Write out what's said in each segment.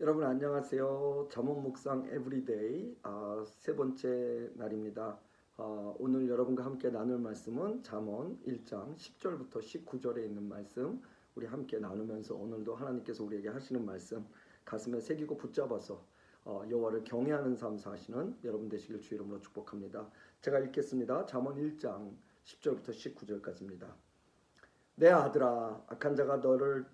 여러분 안녕하세요. 잠언 묵상 에브리데이 세 번째 날입니다. 오늘 여러분과 함께 나눌 말씀은 잠언 1장 10절부터 19절에 있는 말씀 우리 함께 나누면서 오늘도 하나님께서 우리에게 하시는 말씀 가슴에 새기고 붙잡아서 여호와를 경외하는 삶 사시는 여러분 되시길 주 이름으로 축복합니다. 제가 읽겠습니다. 잠언 1장 10절부터 19절까지입니다. 내 아들아, 악한 자가 너를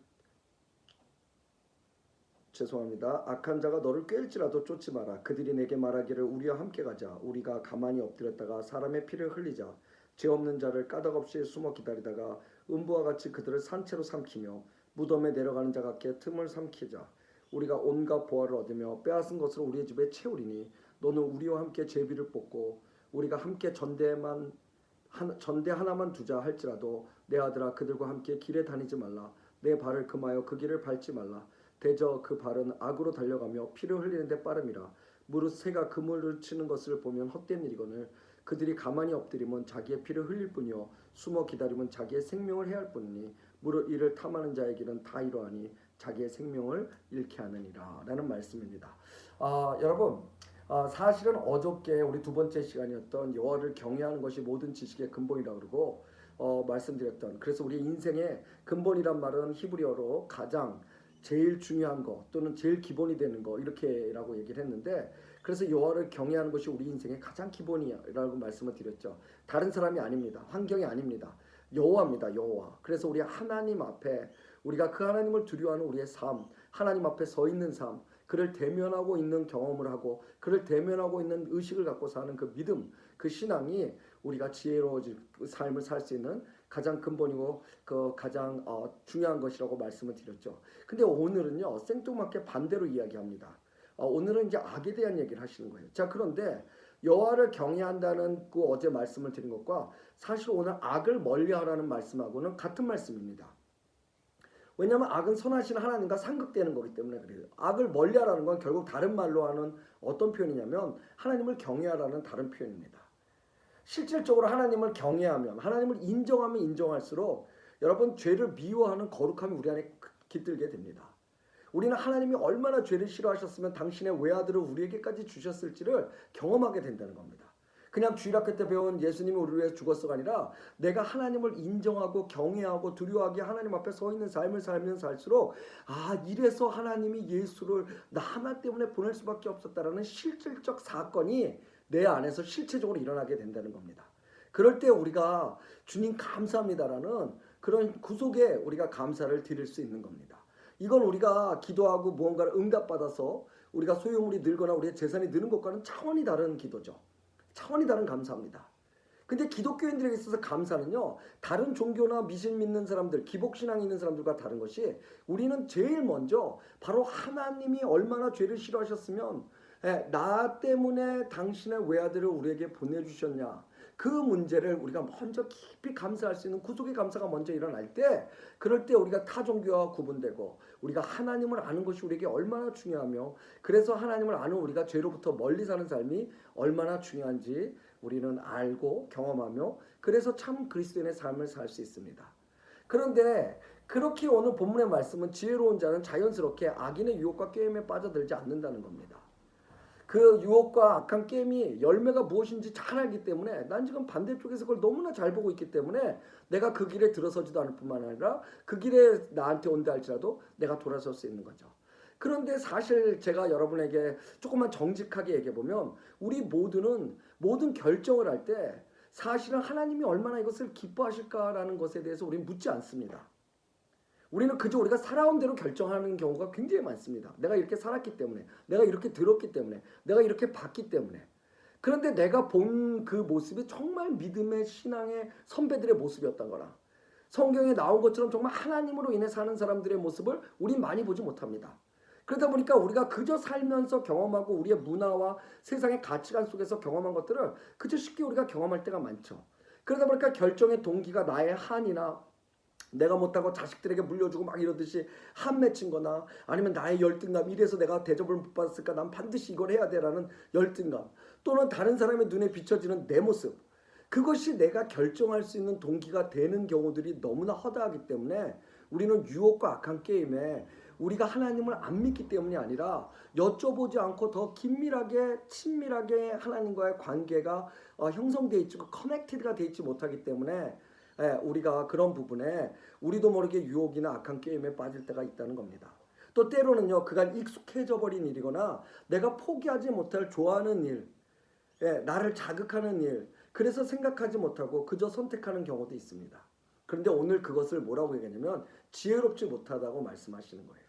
꾀일지라도 쫓지 마라. 그들이 내게 말하기를 우리와 함께 가자. 우리가 가만히 엎드렸다가 사람의 피를 흘리자. 죄 없는 자를 까닭없이 숨어 기다리다가 음부와 같이 그들을 산채로 삼키며 무덤에 내려가는 자 같게 틈을 삼키자. 우리가 온갖 보화를 얻으며 빼앗은 것으로 우리의 집에 채우리니 너는 우리와 함께 제비를 뽑고 우리가 함께 전대 하나만 두자 할지라도 내 아들아, 그들과 함께 길에 다니지 말라. 내 발을 금하여 그 길을 밟지 말라. 대저 그 발은 악으로 달려가며 피를 흘리는데 빠름이라. 무릇 새가 그물을 치는 것을 보면 헛된 일이거늘 그들이 가만히 엎드리면 자기의 피를 흘릴 뿐이요 숨어 기다리면 자기의 생명을 해할 뿐이니 무릇 이를 탐하는 자의 길은 다 이러하니 자기의 생명을 잃게 하느니라 라는 말씀입니다. 여러분, 사실은 어저께 우리 두 번째 시간이었던 여호와를 경외하는 것이 모든 지식의 근본이라고 그러고 말씀드렸던, 그래서 우리 인생의 근본이란 말은 히브리어로 가장 제일 중요한 거 또는 제일 기본이 되는 거 이렇게라고 얘기를 했는데, 그래서 여호와를 경외하는 것이 우리 인생의 가장 기본이라고 말씀을 드렸죠. 다른 사람이 아닙니다. 환경이 아닙니다. 여호와입니다. 여호와. 그래서 우리 하나님 앞에 우리가 그 하나님을 두려워하는 우리의 삶, 하나님 앞에 서 있는 삶, 그를 대면하고 있는 경험을 하고 그를 대면하고 있는 의식을 갖고 사는 그 믿음, 그 신앙이 우리가 지혜로워질 삶을 살 수 있는 가장 근본이고 그 가장 중요한 것이라고 말씀을 드렸죠. 근데 오늘은요, 생뚱맞게 반대로 이야기합니다. 오늘은 이제 악에 대한 얘기를 하시는 거예요. 자, 그런데 여호와를 경외한다는 그 어제 말씀을 드린 것과 사실 오늘 악을 멀리하라는 말씀하고는 같은 말씀입니다. 왜냐하면 악은 선하신 하나님과 상극되는 거기 때문에 그래요. 악을 멀리하라는 건 결국 다른 말로 하는 어떤 표현이냐면 하나님을 경외하라는 다른 표현입니다. 실질적으로 하나님을 경외하면, 하나님을 인정하면 인정할수록 여러분, 죄를 미워하는 거룩함이 우리 안에 깃들게 됩니다. 우리는 하나님이 얼마나 죄를 싫어하셨으면 당신의 외아들을 우리에게까지 주셨을지를 경험하게 된다는 겁니다. 그냥 주일학교 때 배운 예수님이 우리를 위해서 죽었어가 아니라 내가 하나님을 인정하고 경외하고 두려워하게 하나님 앞에 서 있는 삶을 살면 살수록 이래서 하나님이 예수를 나 하나 때문에 보낼 수밖에 없었다라는 실질적 사건이 내 안에서 실체적으로 일어나게 된다는 겁니다. 그럴 때 우리가 주님 감사합니다라는 그런 구속에 우리가 감사를 드릴 수 있는 겁니다. 이건 우리가 기도하고 무언가를 응답받아서 우리가 소유물이 늘거나 우리의 재산이 느는 것과는 차원이 다른 기도죠. 차원이 다른 감사입니다. 근데 기독교인들에게 있어서 감사는요, 다른 종교나 미신 믿는 사람들, 기복신앙 있는 사람들과 다른 것이, 우리는 제일 먼저 바로 하나님이 얼마나 죄를 싫어하셨으면 나 때문에 당신의 외아들을 우리에게 보내주셨냐, 그 문제를 우리가 먼저 깊이 감사할 수 있는 구속의 감사가 먼저 일어날 때, 그럴 때 우리가 타 종교와 구분되고 우리가 하나님을 아는 것이 우리에게 얼마나 중요하며, 그래서 하나님을 아는 우리가 죄로부터 멀리 사는 삶이 얼마나 중요한지 우리는 알고 경험하며, 그래서 참 그리스도인의 삶을 살 수 있습니다. 그런데 그렇게 오늘 본문의 말씀은 지혜로운 자는 자연스럽게 악인의 유혹과 게임에 빠져들지 않는다는 겁니다. 그 유혹과 악한 게임이 열매가 무엇인지 잘 알기 때문에, 난 지금 반대쪽에서 그걸 너무나 잘 보고 있기 때문에 내가 그 길에 들어서지도 않을 뿐만 아니라 그 길에 나한테 온다 할지라도 내가 돌아설 수 있는 거죠. 그런데 사실 제가 여러분에게 조금만 정직하게 얘기해보면, 우리 모든 결정을 할 때 사실은 하나님이 얼마나 이것을 기뻐하실까라는 것에 대해서 우리는 묻지 않습니다. 우리는 그저 우리가 살아온 대로 결정하는 경우가 굉장히 많습니다. 내가 이렇게 살았기 때문에, 내가 이렇게 들었기 때문에, 내가 이렇게 봤기 때문에. 그런데 내가 본 그 모습이 정말 믿음의 신앙의 선배들의 모습이었던 거라, 성경에 나온 것처럼 정말 하나님으로 인해 사는 사람들의 모습을 우린 많이 보지 못합니다. 그러다 보니까 우리가 그저 살면서 경험하고 우리의 문화와 세상의 가치관 속에서 경험한 것들을 그저 쉽게 우리가 경험할 때가 많죠. 그러다 보니까 결정의 동기가 나의 한이나 내가 못하고 자식들에게 물려주고 막 이러듯이 한 맺힌 거나, 아니면 나의 열등감, 이래서 내가 대접을 못 받았을까, 난 반드시 이걸 해야 돼라는 열등감, 또는 다른 사람의 눈에 비춰지는 내 모습, 그것이 내가 결정할 수 있는 동기가 되는 경우들이 너무나 허다하기 때문에 우리는 유혹과 악한 게임에 우리가 하나님을 안 믿기 때문이 아니라 여쭤보지 않고 더 긴밀하게 친밀하게 하나님과의 관계가 형성되어 있지 커넥티드가 되어 있지 못하기 때문에 우리가 그런 부분에 우리도 모르게 유혹이나 악한 게임에 빠질 때가 있다는 겁니다. 또 때로는요, 그간 익숙해져 버린 일이거나 내가 포기하지 못할 좋아하는 일, 나를 자극하는 일, 그래서 생각하지 못하고 그저 선택하는 경우도 있습니다. 그런데 오늘 그것을 뭐라고 얘기하냐면 지혜롭지 못하다고 말씀하시는 거예요.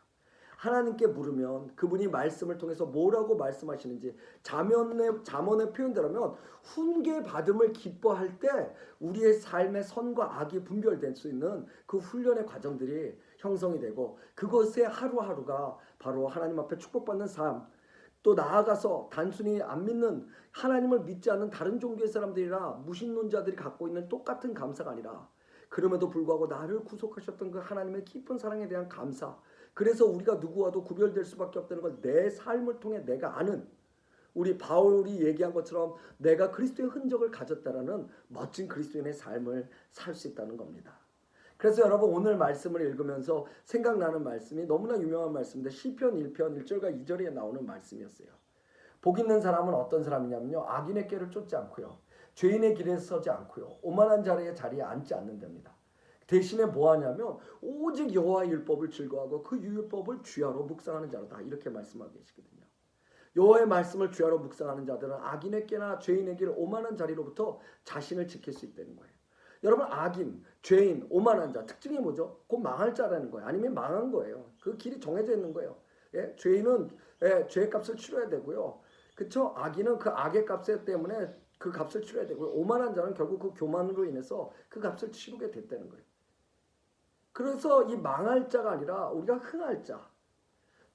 하나님께 물으면 그분이 말씀을 통해서 뭐라고 말씀하시는지 잠언의 표현대로면 훈계 받음을 기뻐할 때 우리의 삶의 선과 악이 분별될 수 있는 그 훈련의 과정들이 형성이 되고 그것의 하루하루가 바로 하나님 앞에 축복받는 삶, 또 나아가서 단순히 안 믿는 하나님을 믿지 않는 다른 종교의 사람들이나 무신론자들이 갖고 있는 똑같은 감사가 아니라 그럼에도 불구하고 나를 구속하셨던 그 하나님의 깊은 사랑에 대한 감사, 그래서 우리가 누구와도 구별될 수밖에 없다는 걸 내 삶을 통해 내가 아는, 우리 바울이 얘기한 것처럼 내가 그리스도의 흔적을 가졌다라는 멋진 그리스도인의 삶을 살 수 있다는 겁니다. 그래서 여러분 오늘 말씀을 읽으면서 생각나는 말씀이 너무나 유명한 말씀인데 시편 1편 1절과 2절에 나오는 말씀이었어요. 복 있는 사람은 어떤 사람이냐면요, 악인의 꾀를 쫓지 않고요, 죄인의 길에 서지 않고요, 오만한 자리에 앉지 않는답니다. 대신에 뭐 하냐면 오직 여호와의 율법을 즐거워하고 그 율법을 주야로 묵상하는 자로다, 이렇게 말씀하고 계시거든요. 여호와의 말씀을 주야로 묵상하는 자들은 악인의 꾀나 죄인의 길, 오만한 자리로부터 자신을 지킬 수 있다는 거예요. 여러분, 악인, 죄인, 오만한 자 특징이 뭐죠? 곧 망할 자라는 거예요. 아니면 망한 거예요. 그 길이 정해져 있는 거예요. 죄인은 죄의 값을 치러야 되고요. 그렇죠? 악인은 그 악의 값 때문에 그 값을 치러야 되고요. 오만한 자는 결국 그 교만으로 인해서 그 값을 치르게 됐다는 거예요. 그래서 이 망할 자가 아니라 우리가 흥할 자,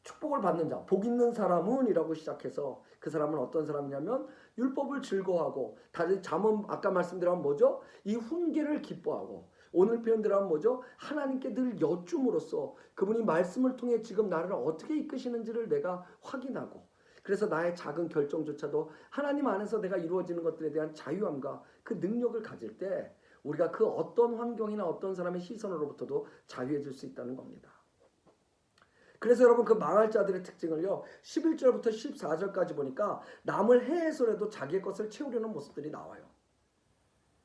축복을 받는 자, 복 있는 사람은 이라고 시작해서 그 사람은 어떤 사람이냐면 율법을 즐거워하고, 다른 잠언 아까 말씀드린 뭐죠? 이 훈계를 기뻐하고, 오늘 표현대로 하면 뭐죠? 하나님께 늘 여쭌으로써 그분이 말씀을 통해 지금 나를 어떻게 이끄시는지를 내가 확인하고, 그래서 나의 작은 결정조차도 하나님 안에서 내가 이루어지는 것들에 대한 자유함과 그 능력을 가질 때 우리가 그 어떤 환경이나 어떤 사람의 시선으로부터도 자유해질 수 있다는 겁니다. 그래서 여러분 그 망할 자들의 특징을요, 11절부터 14절까지 보니까 남을 해해서라도 자기의 것을 채우려는 모습들이 나와요.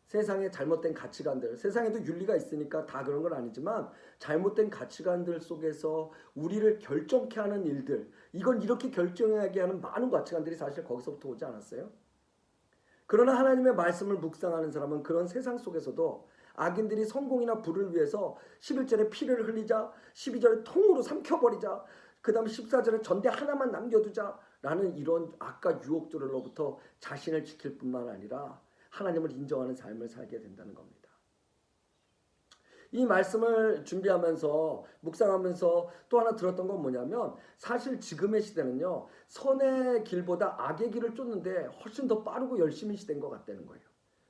세상의 잘못된 가치관들, 세상에도 윤리가 있으니까 다 그런 건 아니지만 잘못된 가치관들 속에서 우리를 결정케 하는 일들, 이건 이렇게 결정하게 하는 많은 가치관들이 사실 거기서부터 오지 않았어요? 그러나 하나님의 말씀을 묵상하는 사람은 그런 세상 속에서도 악인들이 성공이나 부를 위해서 11절에 피를 흘리자, 12절에 통으로 삼켜버리자, 그 다음 14절에 전대 하나만 남겨두자 라는 이런 악과 유혹들로부터 자신을 지킬 뿐만 아니라 하나님을 인정하는 삶을 살게 된다는 겁니다. 이 말씀을 준비하면서 묵상하면서 또 하나 들었던 건 뭐냐면, 사실 지금의 시대는요, 선의 길보다 악의 길을 쫓는데 훨씬 더 빠르고 열심히 시대인 것 같다는 거예요.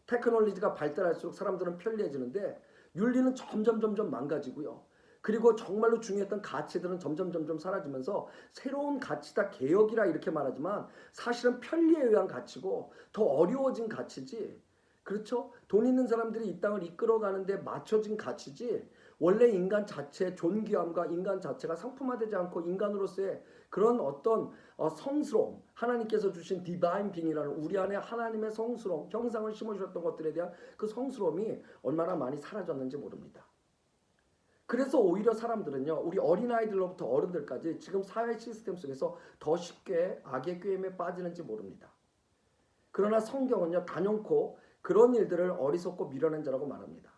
테크놀로지가 발달할수록 사람들은 편리해지는데 윤리는 점점 망가지고요. 그리고 정말로 중요했던 가치들은 점점 사라지면서 새로운 가치다, 개혁이라 이렇게 말하지만 사실은 편리에 의한 가치고 더 어려워진 가치지, 그렇죠? 돈 있는 사람들이 이 땅을 이끌어가는데 맞춰진 가치지, 원래 인간 자체의 존귀함과 인간 자체가 상품화되지 않고 인간으로서의 그런 어떤 성스러움, 하나님께서 주신 디바인 빙이라는 우리 안에 하나님의 성스러움, 형상을 심어주셨던 것들에 대한 그 성스러움이 얼마나 많이 사라졌는지 모릅니다. 그래서 오히려 사람들은요, 우리 어린아이들로부터 어른들까지 지금 사회 시스템 속에서 더 쉽게 악의 꾀임에 빠지는지 모릅니다. 그러나 성경은요, 단연코 그런 일들을 어리석고 미련한 자라고 말합니다.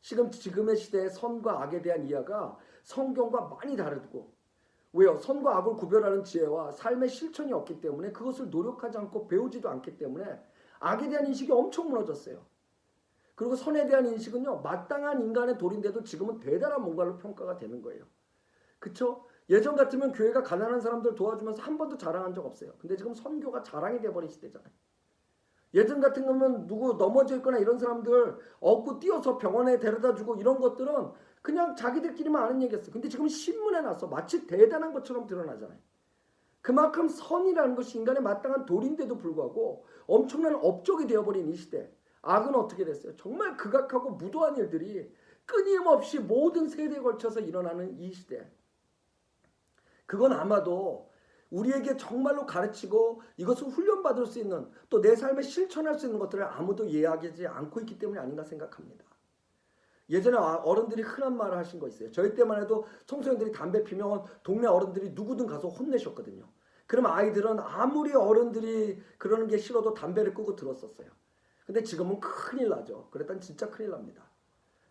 지금의 시대의 선과 악에 대한 이해가 성경과 많이 다르고, 왜요? 선과 악을 구별하는 지혜와 삶의 실천이 없기 때문에, 그것을 노력하지 않고 배우지도 않기 때문에 악에 대한 인식이 엄청 무너졌어요. 그리고 선에 대한 인식은요, 마땅한 인간의 도리인데도 지금은 대단한 뭔가로 평가가 되는 거예요. 그쵸? 예전 같으면 교회가 가난한 사람들 도와주면서 한 번도 자랑한 적 없어요. 근데 지금 선교가 자랑이 돼버린 시대잖아요. 예전 같은 거면 누구 넘어져 있거나 이런 사람들 업고 뛰어서 병원에 데려다주고 이런 것들은 그냥 자기들끼리만 아는 얘기였어요. 근데 지금 신문에 나서 마치 대단한 것처럼 드러나잖아요. 그만큼 선이라는 것이 인간의 마땅한 도리인데도 불구하고 엄청난 업적이 되어버린 이 시대, 악은 어떻게 됐어요? 정말 극악하고 무도한 일들이 끊임없이 모든 세대에 걸쳐서 일어나는 이 시대, 그건 아마도 우리에게 정말로 가르치고 이것을 훈련받을 수 있는 또 내 삶에 실천할 수 있는 것들을 아무도 이해하지 않고 있기 때문이 아닌가 생각합니다. 예전에 어른들이 흔한 말을 하신 거 있어요. 저희 때만 해도 청소년들이 담배 피면 동네 어른들이 누구든 가서 혼내셨거든요. 그럼 아이들은 아무리 어른들이 그러는 게 싫어도 담배를 끄고 들었었어요. 근데 지금은 큰일 나죠. 그랬더니 진짜 큰일 납니다.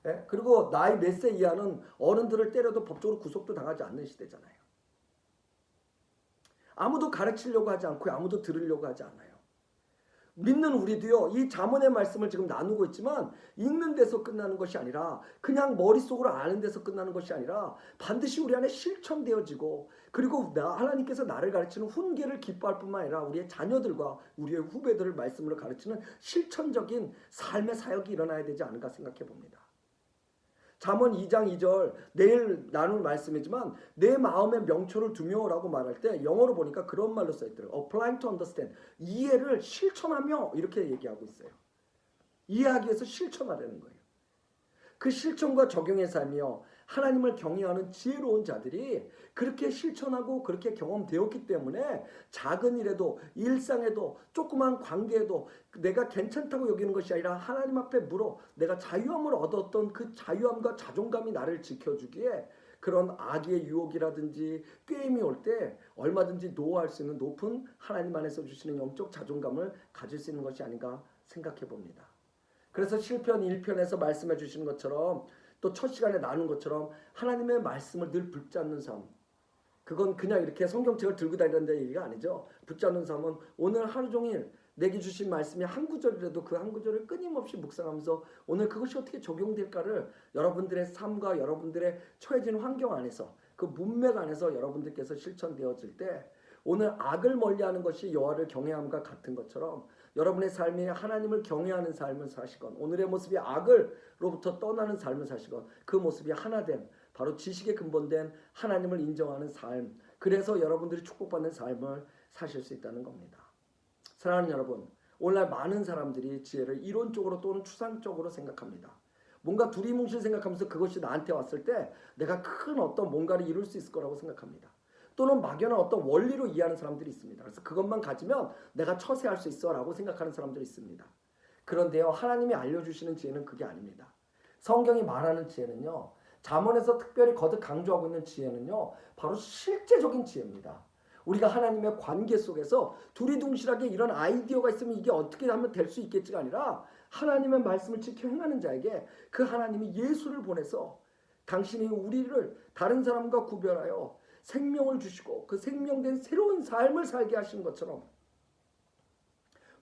예? 그리고 나이 몇 세 이하는 어른들을 때려도 법적으로 구속도 당하지 않는 시대잖아요. 아무도 가르치려고 하지 않고 아무도 들으려고 하지 않아요. 믿는 우리도요, 이 잠언의 말씀을 지금 나누고 있지만 읽는 데서 끝나는 것이 아니라 그냥 머릿속으로 아는 데서 끝나는 것이 아니라 반드시 우리 안에 실천되어지고 그리고 하나님께서 나를 가르치는 훈계를 기뻐할 뿐만 아니라 우리의 자녀들과 우리의 후배들을 말씀으로 가르치는 실천적인 삶의 사역이 일어나야 되지 않을까 생각해 봅니다. 잠언 2장 2절 내일 나눌 말씀이지만 내 마음에 명초를 두며라고 말할 때 영어로 보니까 그런 말로 써있더라고요. Applying to understand. 이해를 실천하며 이렇게 얘기하고 있어요. 이해하기 위해서 실천하려는 거예요. 그 실천과 적용의 삶이요. 하나님을 경외하는 지혜로운 자들이 그렇게 실천하고 그렇게 경험되었기 때문에 작은 일에도 일상에도 조그만 관계에도 내가 괜찮다고 여기는 것이 아니라 하나님 앞에 물어 내가 자유함을 얻었던 그 자유함과 자존감이 나를 지켜주기에 그런 악의 유혹이라든지 꾀임이 올 때 얼마든지 노할 수 있는 높은 하나님 안에서 주시는 영적 자존감을 가질 수 있는 것이 아닌가 생각해 봅니다. 그래서 시편 1편에서 말씀해 주시는 것처럼 또 첫 시간에 나눈 것처럼 하나님의 말씀을 늘 붙잡는 삶. 그건 그냥 이렇게 성경책을 들고 다니는 얘기가 아니죠. 붙잡는 삶은 오늘 하루 종일 내게 주신 말씀이 한 구절이라도 그 한 구절을 끊임없이 묵상하면서 오늘 그것이 어떻게 적용될까를 여러분들의 삶과 여러분들의 처해진 환경 안에서 그 문맥 안에서 여러분들께서 실천되어질 때 오늘 악을 멀리하는 것이 여호와를 경외함과 같은 것처럼 여러분의 삶이 하나님을 경외하는 삶을 사시건 오늘의 모습이 악을로부터 떠나는 삶을 사시건 그 모습이 하나된 바로 지식에 근본된 하나님을 인정하는 삶 그래서 여러분들이 축복받는 삶을 사실 수 있다는 겁니다. 사랑하는 여러분 오늘날 많은 사람들이 지혜를 이론적으로 또는 추상적으로 생각합니다. 뭔가 두리뭉실 생각하면서 그것이 나한테 왔을 때 내가 큰 어떤 뭔가를 이룰 수 있을 거라고 생각합니다. 또는 막연한 어떤 원리로 이해하는 사람들이 있습니다. 그래서 그것만 가지면 내가 처세할 수 있어 라고 생각하는 사람들이 있습니다. 그런데요 하나님이 알려주시는 지혜는 그게 아닙니다. 성경이 말하는 지혜는요 잠언에서 특별히 거듭 강조하고 있는 지혜는요 바로 실제적인 지혜입니다. 우리가 하나님의 관계 속에서 두리둥실하게 이런 아이디어가 있으면 이게 어떻게 하면 될 수 있겠지가 아니라 하나님의 말씀을 지켜 행하는 자에게 그 하나님이 예수를 보내서 당신이 우리를 다른 사람과 구별하여 생명을 주시고 그 생명된 새로운 삶을 살게 하시는 것처럼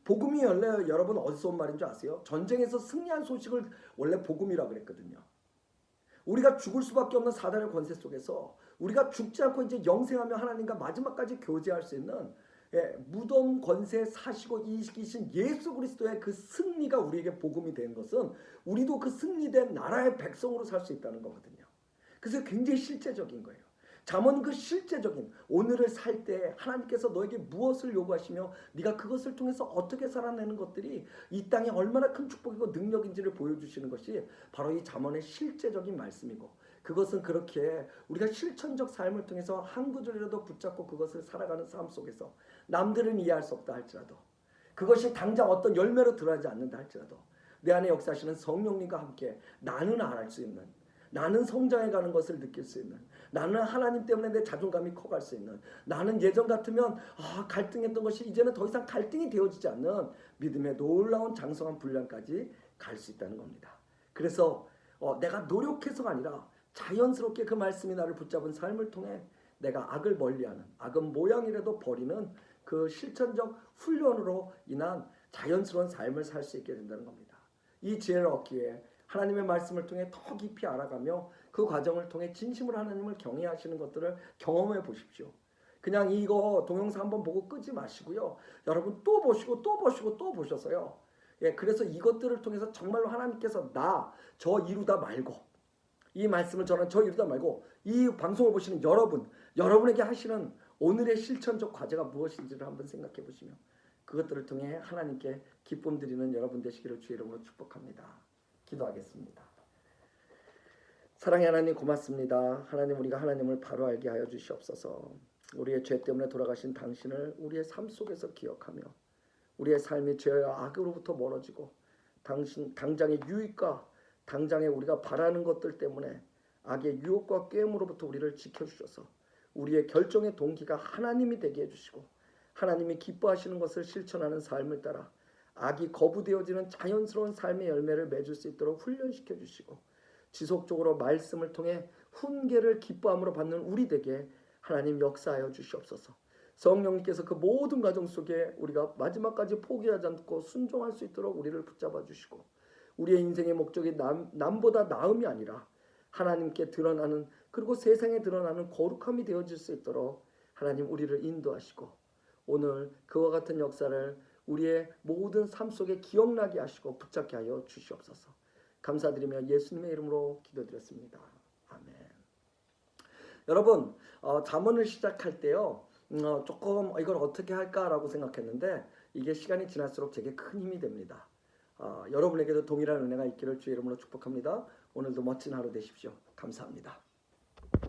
복음이 원래 여러분 어디서 온 말인 줄 아세요? 전쟁에서 승리한 소식을 원래 복음이라고 그랬거든요. 우리가 죽을 수밖에 없는 사단의 권세 속에서 우리가 죽지 않고 이제 영생하며 하나님과 마지막까지 교제할 수 있는 무덤 권세 사시고 이기신 예수 그리스도의 그 승리가 우리에게 복음이 된 것은 우리도 그 승리된 나라의 백성으로 살 수 있다는 거거든요. 그래서 굉장히 실제적인 거예요. 잠언 그 실제적인 오늘을 살 때 하나님께서 너에게 무엇을 요구하시며 네가 그것을 통해서 어떻게 살아내는 것들이 이 땅에 얼마나 큰 축복이고 능력인지를 보여주시는 것이 바로 이 잠언의 실제적인 말씀이고 그것은 그렇게 우리가 실천적 삶을 통해서 한 구절이라도 붙잡고 그것을 살아가는 삶 속에서 남들은 이해할 수 없다 할지라도 그것이 당장 어떤 열매로 드러나지 않는다 할지라도 내 안에 역사하시는 성령님과 함께 나는 알할 수 있는 나는 성장해가는 것을 느낄 수 있는 나는 하나님 때문에 내 자존감이 커갈 수 있는 나는 예전 같으면 갈등했던 것이 이제는 더 이상 갈등이 되어지지 않는 믿음의 놀라운 장성한 분량까지 갈 수 있다는 겁니다. 그래서 내가 노력해서가 아니라 자연스럽게 그 말씀이 나를 붙잡은 삶을 통해 내가 악을 멀리하는 악은 모양이라도 버리는 그 실천적 훈련으로 인한 자연스러운 삶을 살 수 있게 된다는 겁니다. 이 지혜를 얻기 위해 하나님의 말씀을 통해 더 깊이 알아가며 그 과정을 통해 진심으로 하나님을 경외하시는 것들을 경험해 보십시오. 그냥 이거 동영상 한번 보고 끄지 마시고요. 여러분 또 보시고 또 보시고 또 보셔서요. 그래서 이것들을 통해서 정말로 하나님께서 저 이루다 말고 이 말씀을 전하는 저 이루다 말고 이 방송을 보시는 여러분에게 하시는 오늘의 실천적 과제가 무엇인지를 한번 생각해 보시며 그것들을 통해 하나님께 기쁨 드리는 여러분 되시기를 주의 이름으로 축복합니다. 기도하겠습니다. 사랑의 하나님 고맙습니다. 하나님 우리가 하나님을 바로 알게 하여 주시옵소서. 우리의 죄 때문에 돌아가신 당신을 우리의 삶 속에서 기억하며 우리의 삶이 죄와 악으로부터 멀어지고 당장의 유익과 당장의 우리가 바라는 것들 때문에 악의 유혹과 꾀임으로부터 우리를 지켜주셔서 우리의 결정의 동기가 하나님이 되게 해주시고 하나님이 기뻐하시는 것을 실천하는 삶을 따라 악이 거부되어지는 자연스러운 삶의 열매를 맺을 수 있도록 훈련시켜 주시고 지속적으로 말씀을 통해 훈계를 기뻐함으로 받는 우리 되게 하나님 역사하여 주시옵소서. 성령님께서 그 모든 과정 속에 우리가 마지막까지 포기하지 않고 순종할 수 있도록 우리를 붙잡아 주시고 우리의 인생의 목적이 남보다 나음이 아니라 하나님께 드러나는 그리고 세상에 드러나는 거룩함이 되어질 수 있도록 하나님 우리를 인도하시고 오늘 그와 같은 역사를 우리의 모든 삶 속에 기억나게 하시고 붙잡게 하여 주시옵소서. 감사드리며 예수님의 이름으로 기도드렸습니다. 아멘. 여러분 잠언을 시작할 때요 조금 이걸 어떻게 할까라고 생각했는데 이게 시간이 지날수록 제게 큰 힘이 됩니다. 여러분에게도 동일한 은혜가 있기를 주의 이름으로 축복합니다. 오늘도 멋진 하루 되십시오. 감사합니다.